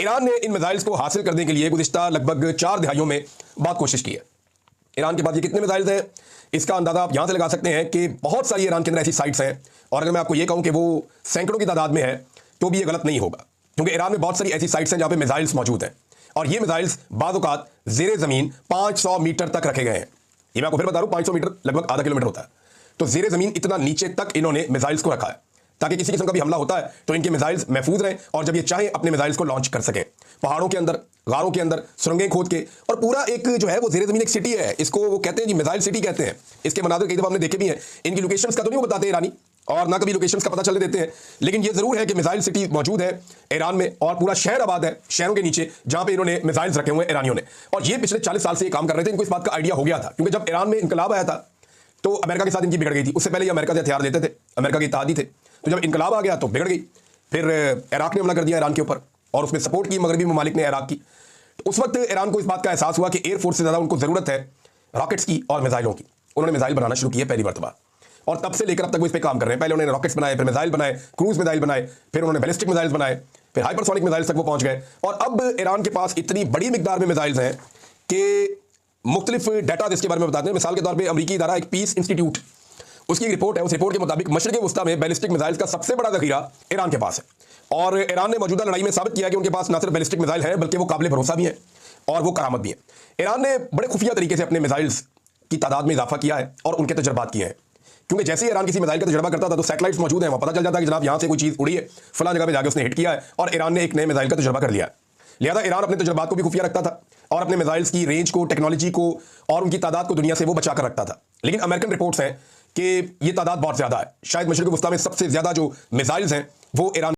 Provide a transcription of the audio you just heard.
Iran ने इन missiles को हासिल करने के लिए गुज़िश्ता लगभग 4 दहाइयों में बहुत कोशिश की है। ईरान के पास ये कितने मिसाइल्स हैं, इसका अंदाजा आप यहां से लगा सकते हैं कि बहुत सारी ईरान के अंदर ऐसी साइट्स हैं, और अगर मैं आपको ये कहूं कि वो सैकड़ों की तादाद में है तो भी ये गलत नहीं होगा, क्योंकि ईरान में बहुत सारी ऐसी साइट्स हैं जहां पे मिसाइल्स मौजूद हैं, और ये मिसाइल्स बाद औकात ज़ेरे ज़मीन 500 मीटर तक रखे गए हैं। ये मैं आपको फिर बता रहा हूं, 500 मीटर लगभग आधा किलोमीटर होता है, तो ज़ेरे ज़मीन इतना नीचे तक इन्होंने मिसाइल्स को रखा है ताकि किसी किस्म का भी हमला होता है तो इनके मिसाइल्स महफूज रहें, और जब ये चाहें अपने मिसाइल्स को लॉन्च कर सकें। पहाड़ों के अंदर, गारों के अंदर सुरंगें खोद के, और पूरा एक जो है वो ज़ेरे ज़मीन एक सिटी है, इसको वो कहते हैं जी मिसाइल सिटी कहते हैं। इसके मनाज़िर कई दफ़ा हमने देखे भी हैं। इनकी लोकेशंस का तो नहीं वो बताते ईरानी, और ना कभी लोकेशंस का पता चलने देते हैं, लेकिन ये ज़रूर है कि मिसाइल सिटी मौजूद है ईरान में, और पूरा शहर आबाद है शहरों के नीचे जहाँ पे इन्होंने मिसाइल्स रखे हुए हैं ईरानियों ने। और ये पिछले 40 साल से ये काम कर रहे थे, इनको इस बात का आइडिया हो गया था, क्योंकि जब ईरान में इनकलाब आया था तो अमेरिका के साथ इनकी बिगड़ गई थी। उससे पहले ये अमेरिका से हथियार लेते थे, अमेरिका के इत्तेहादी थे, तो जब इनकलाब आ गया तो बिगड़ गई। फिर इराक ने हमला कर दिया ईरान के ऊपर, और उसमें सपोर्ट की मगरबी ममालिक ने इराक की। तो उस वक्त ईरान को इस बात का एहसास हुआ कि एयरफोर्स से ज़्यादा उनको ज़रूरत है रॉकेट्स की और मिसाइलों की। उन्होंने मिसाइल बनाना शुरू किया पहली मरतबा, और तब से लेकर अब तक वो इस पर काम कर रहे हैं। पहले उन्होंने रॉकेट्स बनाए, फिर मिसाइल बनाए, क्रूज मिसाइल बनाए, फिर उन्होंने बैलिस्टिक मिसाइल्स बनाए, फिर हाइपरसोनिक मिसाइल्स तक वो पहुंच गए। और अब ईरान के पास इतनी बड़ी मिकदार में मिसाइल्स हैं कि मुख्तलिफ डाटा इसके बारे में बताते हैं। मिसाल के तौर पर अमरीकी इदारा एक पीस इंस्टीट्यूट, उसकी एक रिपोर्ट है, उस रिपोर्ट के मुताबिक मशरिक़ वस्ता में बैलिस्टिक मिसाइल्स का सबसे बड़ा ज़ख़ीरा ईरान के पास है। और ईरान ने मौजूदा लड़ाई में साबित किया कि उनके पास न सिर्फ बैलिस्टिक मिसाइल है बल्कि वो काबिल भरोसा भी है और वो करामत भी है। ईरान ने बड़े खुफिया तरीके से अपने मिसाइल्स की तादाद में इजाफा किया है और उनके तजर्बात किए हैं, क्योंकि जैसे ही ईरान किसी मिसाइल का तजर्बा करता था तो सैटेलाइट्स मौजूद हैं, वहाँ पता चल जाता है कि जनाब यहाँ से कोई चीज़ उड़ी है, फलां जगह पे जाकर उसने हिट किया है, और ईरान ने एक नए मिसाइल का तजर्बा कर लिया है। लिहाजा ईरान अपने तजर्बात को भी खुफिया रखता था और अपने मिसाइल्स की रेंज को, टेक्नोलॉजी को और उनकी तादाद को दुनिया से वो बचा कर रखता था। लेकिन अमेरिकन रिपोर्ट्स हैं कि ये तादाद बहुत ज़्यादा है। शायद मशरिक़ वस्ता में सबसे ज़्यादा जो मिसाइल्स हैं वो ईरान